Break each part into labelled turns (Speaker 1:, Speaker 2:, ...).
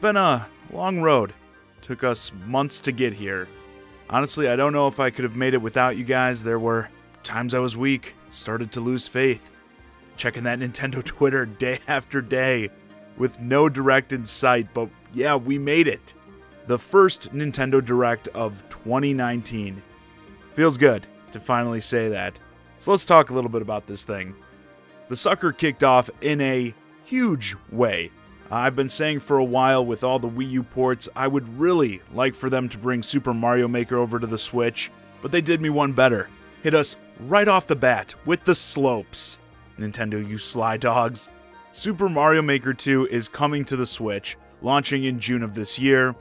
Speaker 1: been a long road. Took us months to get here. Honestly, I don't know if I could have made it without you guys. There were times I was weak, started to lose faith. Checking that Nintendo Twitter day after day with no Direct in sight, but yeah, we made it. The first Nintendo Direct of 2019. Feels good to finally say that. So let's talk a little bit about this thing. The sucker kicked off in a huge way. I've been saying for a while with all the Wii U ports, I would really like for them to bring Super Mario Maker over to the Switch, but they did me one better. Hit us right off the bat with the slopes. Nintendo, you sly dogs. Super Mario Maker 2 is coming to the Switch, launching in June of this year,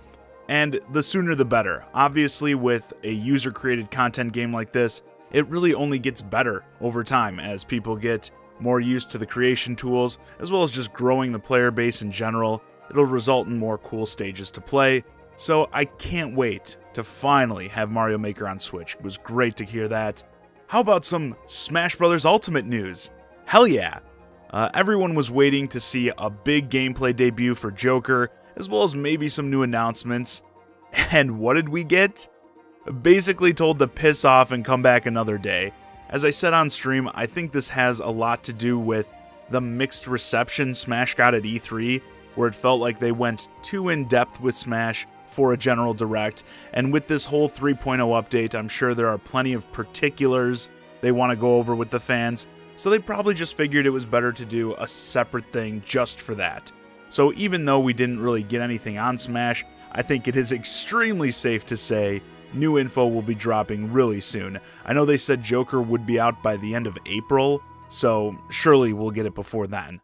Speaker 1: and the sooner the better. Obviously, with a user-created content game like this, it really only gets better over time as people get more used to the creation tools, as well as just growing the player base in general. It'll result in more cool stages to play, so I can't wait to finally have Mario Maker on Switch. It was great to hear that. How about some Smash Bros. Ultimate news? Hell yeah! Everyone was waiting to see a big gameplay debut for Joker, as well as maybe some new announcements. And what did we get? Basically told to piss off and come back another day. As I said on stream, I think this has a lot to do with the mixed reception Smash got at E3, where it felt like they went too in-depth with Smash for a general direct, and with this whole 3.0 update, I'm sure there are plenty of particulars they want to go over with the fans, so they probably just figured it was better to do a separate thing just for that. So even though we didn't really get anything on Smash, I think it is extremely safe to say new info will be dropping really soon. I know they said Joker would be out by the end of April, so surely we'll get it before then.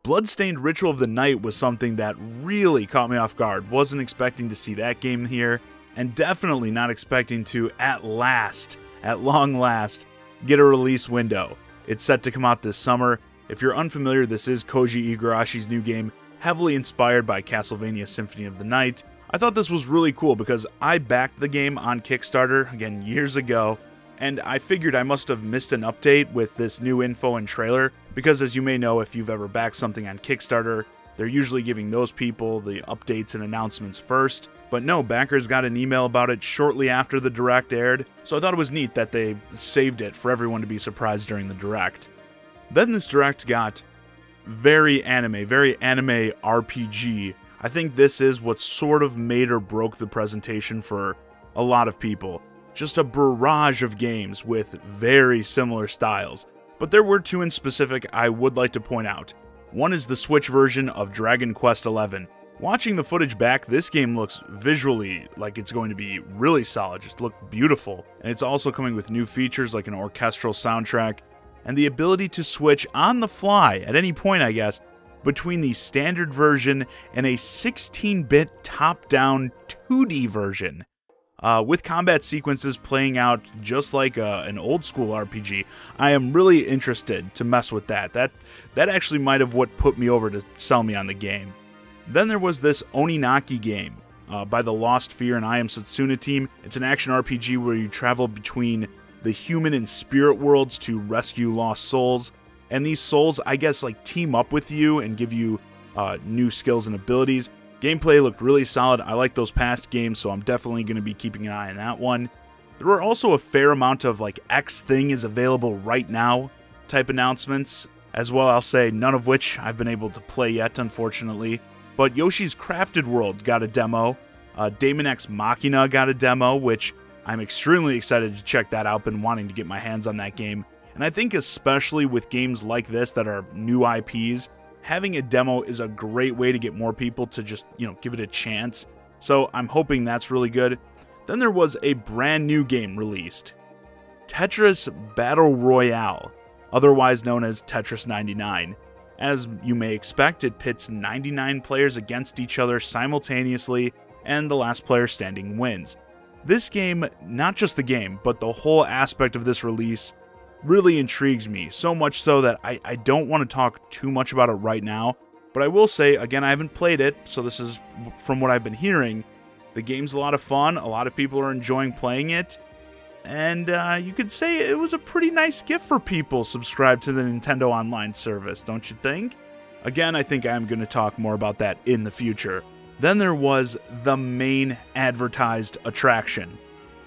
Speaker 1: Bloodstained Ritual of the Night was something that really caught me off guard. Wasn't expecting to see that game here, and definitely not expecting to, at long last, get a release window. It's set to come out this summer. If you're unfamiliar, this is Koji Igarashi's new game, heavily inspired by Castlevania Symphony of the Night. I thought this was really cool because I backed the game on Kickstarter, again, years ago, and I figured I must have missed an update with this new info and trailer, because as you may know, if you've ever backed something on Kickstarter, they're usually giving those people the updates and announcements first. But no, backers got an email about it shortly after the Direct aired, so I thought it was neat that they saved it for everyone to be surprised during the Direct. Then this Direct got very anime RPG. I think this is what sort of made or broke the presentation for a lot of people. Just a barrage of games with very similar styles. But there were two in specific I would like to point out. One is the Switch version of Dragon Quest XI. Watching the footage back, this game looks visually like it's going to be really solid, just look beautiful. And it's also coming with new features like an orchestral soundtrack, and the ability to switch on the fly, at any point I guess, between the standard version and a 16-bit top-down 2D version. With combat sequences playing out just like an old-school RPG, I am really interested to mess with that. That actually might have what put me over to sell me on the game. Then there was this Oninaki game by the Lost Fear and I Am Setsuna team. It's an action RPG where you travel between the human and spirit worlds to rescue lost souls. And these souls, I guess, like team up with you and give you new skills and abilities. Gameplay looked really solid. I like those past games, so I'm definitely going to be keeping an eye on that one. There were also a fair amount of like X thing is available right now type announcements, as well I'll say, none of which I've been able to play yet, unfortunately. But Yoshi's Crafted World got a demo. Daemon X Machina got a demo, which I'm extremely excited to check that out, been wanting to get my hands on that game. And I think especially with games like this that are new IPs, having a demo is a great way to get more people to just, give it a chance. So I'm hoping that's really good. Then there was a brand new game released. Tetris Battle Royale, otherwise known as Tetris 99. As you may expect, it pits 99 players against each other simultaneously, and the last player standing wins. This game, not just the game, but the whole aspect of this release really intrigues me, so much so that I don't want to talk too much about it right now, but I will say, again, I haven't played it, so this is from what I've been hearing. The game's a lot of fun, a lot of people are enjoying playing it, and you could say it was a pretty nice gift for people subscribed to the Nintendo Online service, don't you think? Again, I think I'm going to talk more about that in the future. Then there was the main advertised attraction,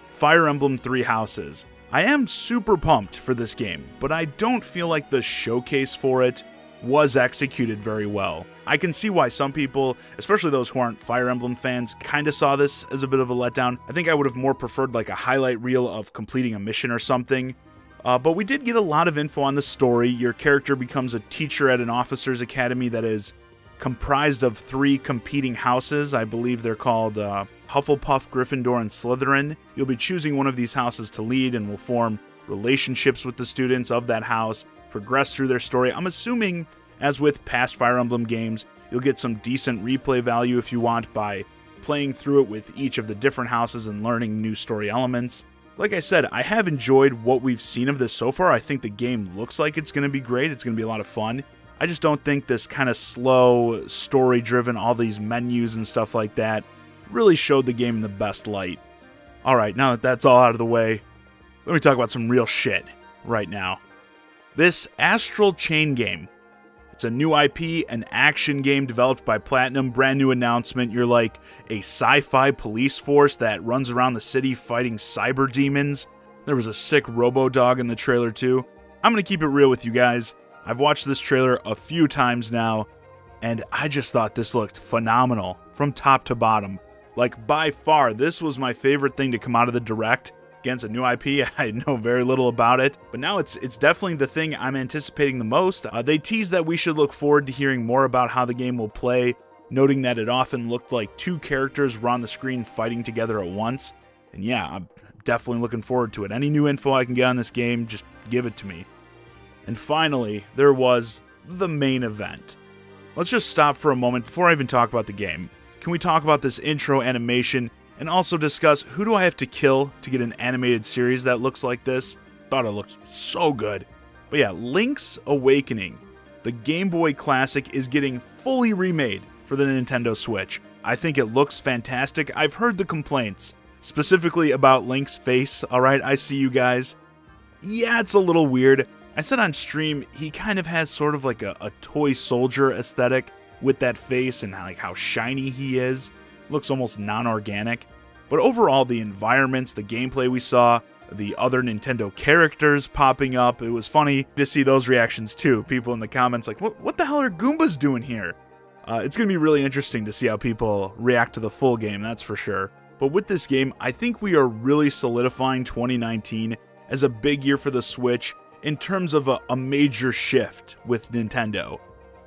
Speaker 1: Fire Emblem 3 Houses. I am super pumped for this game, but I don't feel like the showcase for it was executed very well. I can see why some people, especially those who aren't Fire Emblem fans, kind of saw this as a bit of a letdown. I think I would have more preferred like a highlight reel of completing a mission or something. But we did get a lot of info on the story. Your character becomes a teacher at an officer's academy that is comprised of 3 competing houses. I believe they're called Hufflepuff, Gryffindor, and Slytherin. You'll be choosing one of these houses to lead and will form relationships with the students of that house, progress through their story. I'm assuming, as with past Fire Emblem games, you'll get some decent replay value if you want by playing through it with each of the different houses and learning new story elements. Like I said, I have enjoyed what we've seen of this so far. I think the game looks like it's going to be great. It's going to be a lot of fun. I just don't think this kind of slow, story-driven, all these menus and stuff like that really showed the game in the best light. Alright, now that that's all out of the way, let me talk about some real shit right now. This Astral Chain game. It's a new IP, an action game developed by Platinum, brand new announcement. You're like a sci-fi police force that runs around the city fighting cyber demons. There was a sick robo-dog in the trailer too. I'm going to keep it real with you guys. I've watched this trailer a few times now, and I just thought this looked phenomenal from top to bottom. Like, by far, this was my favorite thing to come out of the Direct. Against a new IP, I know very little about it, but now it's definitely the thing I'm anticipating the most. They teased that we should look forward to hearing more about how the game will play, noting that it often looked like 2 characters were on the screen fighting together at once. And yeah, I'm definitely looking forward to it. Any new info I can get on this game, just give it to me. And finally, there was the main event. Let's just stop for a moment before I even talk about the game. Can we talk about this intro animation and also discuss who do I have to kill to get an animated series that looks like this? Thought it looked so good. But yeah, Link's Awakening, the Game Boy Classic, is getting fully remade for the Nintendo Switch. I think it looks fantastic. I've heard the complaints, specifically about Link's face. Alright, I see you guys. Yeah, it's a little weird. I said on stream, he kind of has sort of like a toy soldier aesthetic with that face and like how shiny he is. Looks almost non-organic. But overall, the environments, the gameplay we saw, the other Nintendo characters popping up, it was funny to see those reactions too. People in the comments like, what the hell are Goombas doing here? It's going to be really interesting to see how people react to the full game, that's for sure. But with this game, I think we are really solidifying 2019 as a big year for the Switch in terms of a major shift with Nintendo.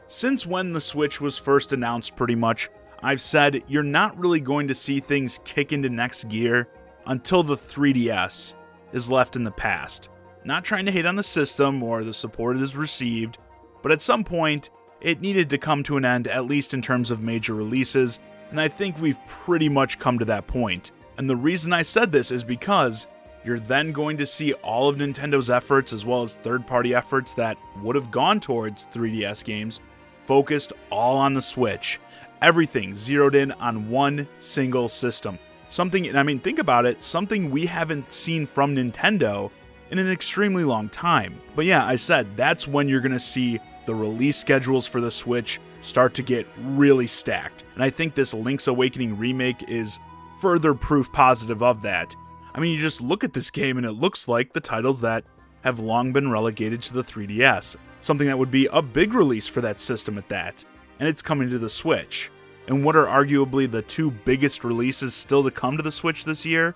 Speaker 1: Since when the Switch was first announced, pretty much, I've said you're not really going to see things kick into next gear until the 3DS is left in the past. Not trying to hate on the system or the support it has received, but at some point, it needed to come to an end, at least in terms of major releases, and I think we've pretty much come to that point. And the reason I said this is because you're then going to see all of Nintendo's efforts, as well as third-party efforts that would have gone towards 3DS games, focused all on the Switch. Everything zeroed in on one single system. Something, and I mean, think about it, something we haven't seen from Nintendo in an extremely long time. But yeah, I said, that's when you're going to see the release schedules for the Switch start to get really stacked. And I think this Link's Awakening remake is further proof positive of that. I mean, you just look at this game and it looks like the titles that have long been relegated to the 3DS. Something that would be a big release for that system at that. And it's coming to the Switch. And what are arguably the 2 biggest releases still to come to the Switch this year?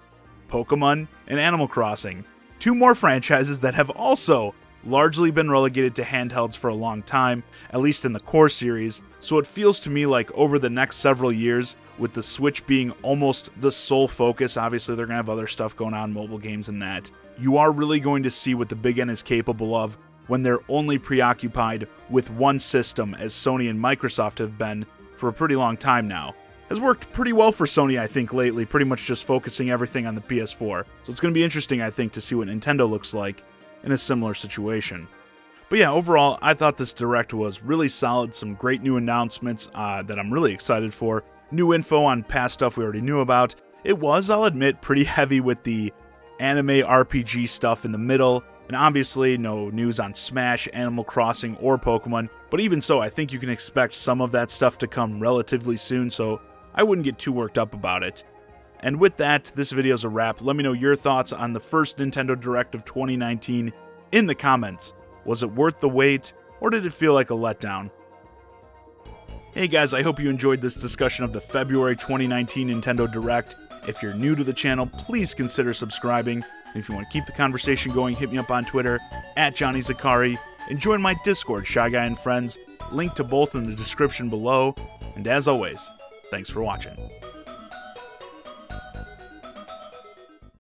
Speaker 1: Pokemon and Animal Crossing. 2 more franchises that have also largely been relegated to handhelds for a long time, at least in the core series, so it feels to me like over the next several years, with the Switch being almost the sole focus, obviously they're going to have other stuff going on, mobile games and that, you are really going to see what the Big N is capable of when they're only preoccupied with one system, as Sony and Microsoft have been for a pretty long time now. Has worked pretty well for Sony, I think, lately, pretty much just focusing everything on the PS4. So it's going to be interesting, I think, to see what Nintendo looks like in a similar situation. But yeah, overall, I thought this Direct was really solid, some great new announcements that I'm really excited for, new info on past stuff we already knew about. It was, I'll admit, pretty heavy with the anime RPG stuff in the middle, and obviously no news on Smash, Animal Crossing, or Pokemon, but even so, I think you can expect some of that stuff to come relatively soon, so I wouldn't get too worked up about it. And with that, this video's a wrap. Let me know your thoughts on the first Nintendo Direct of 2019 in the comments. Was it worth the wait, or did it feel like a letdown? Hey guys, I hope you enjoyed this discussion of the February 2019 Nintendo Direct. If you're new to the channel, please consider subscribing. And if you want to keep the conversation going, hit me up on Twitter, @JohnnyZakari, and join my Discord, ChiGuy and Friends. Link to both in the description below. And as always, thanks for watching.